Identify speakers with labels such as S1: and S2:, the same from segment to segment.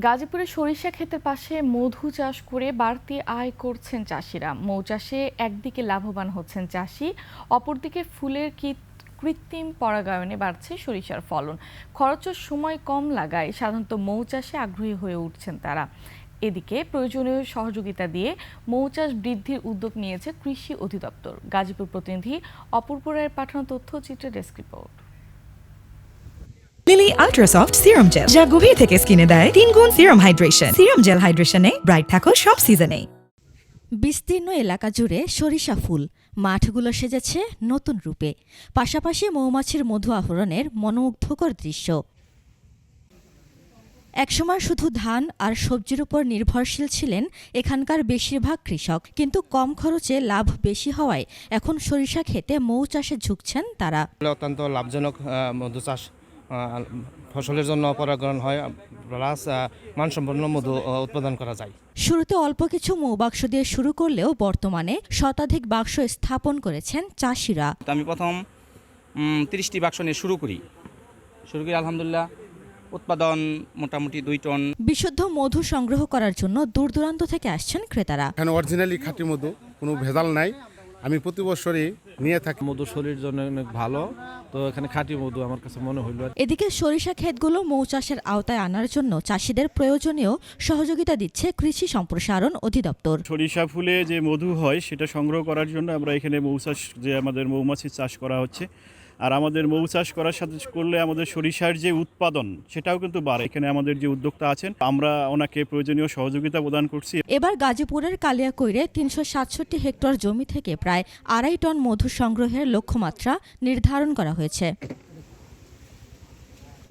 S1: গাজীপুরে সরিষা ক্ষেতের পাশে মধু চাষ করে বাড়তি আয় করছেন চাষিরা। মৌ চাষে একদিকে লাভবান হচ্ছেন চাষি, অপরদিকে ফুলের কৃত্রিম পরাগায়নে বাড়ছে সরিষার ফলন। খরচ ও সময় কম লাগায় সাধারণত মৌ চাষে আগ্রহী হয়ে উঠছেন তারা। এদিকে প্রয়োজনীয় সহযোগিতা দিয়ে মৌ চাষ বৃদ্ধির উদ্যোগ নিয়েছে কৃষি অধিদপ্তর। গাজীপুর প্রতিনিধি অপূর্ব রায়ের পাঠানো তথ্যচিত্রের desk report.
S2: Lily ultrasoft serum gel, যা গভীর থেকে স্কিনে দেয় 3 গুণ সিরাম হাইড্রেশন। সিরাম জেল হাইড্রেশনে ব্রাইট থাকো সব সিজনে।
S3: বিস্তীর্ণ এলাকা জুড়ে সরিষা ফুল, মাঠগুলো সেজেছে নতুন রূপে, পাশাপাশি মৌমাছির মধু আহরণের মনোমুগ্ধকর দৃশ্য। একসময় শুধু ধান আর সবজির উপর নির্ভরশীল ছিলেন এখানকার বেশিরভাগ কৃষক, কিন্তু কম খরচে লাভ বেশি হওয়ায় এখন সরিষা খেতে মৌ চাষে ঝুঁকছেন তারা।
S4: অত্যন্ত লাভজনক মধু চাষ, ফসলের জন্য পরাগায়ন হয়, প্লাস মানসম্পন্ন মধু উৎপাদন করা যায়।
S3: শুরুতে অল্প কিছু মৌবাক্স দিয়ে শুরু করলেও বর্তমানে শতাধিক বাক্স স্থাপন করেছেন চাষিরা।
S5: আমি প্রথম 30টি বাক্স নিয়ে শুরু করি আলহামদুলিল্লাহ উৎপাদন মোটামুটি 2 টন।
S3: বিশুদ্ধ মধু সংগ্রহ করার জন্য দূর দূরান্ত থেকে আসছেন ক্রেতারা।
S6: এখানে অরিজিনালি খাঁটি মধু, কোনো ভেজাল নাই। আমি প্রতি বছরই নিয়ে থাকি।
S7: মধু শরীরের জন্য অনেক ভালো, তো এখানে খাঁটি মধু আমার কাছে মনে হইল।
S3: এদিকে সরিষা ক্ষেতগুলো মৌ চাষের আওতায় আনার জন্য চাষিদের প্রয়োজনীয় সহযোগিতা দিচ্ছে কৃষি সম্প্রসারণ অধিদপ্তর।
S8: সরিষা ফুলে যে মধু হয় সেটা সংগ্রহ করার জন্য আমরা এখানে মৌ চাষ, যে আমাদের মৌমাছি চাষ করা হচ্ছে, আর আমাদের মৌ চাষ করার সাথে করলে আমাদের সরিষার যে উৎপাদন সেটাও কিন্তু বাড়ে। এখানে আমাদের যে উদ্যোক্তা আছেন, আমরা ওনাকে প্রয়োজনীয় সহযোগিতা প্রদান করছি।
S3: এবার গাজীপুরের কালিয়াকৈরে 367 হেক্টর জমি থেকে প্রায় 2.5 টন মধু সংগ্রহের লক্ষ্যমাত্রা নির্ধারণ করা হয়েছে।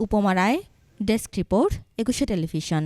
S3: উপমা রায়, ডেস্ক রিপোর্ট, 21 টেলিভিশন।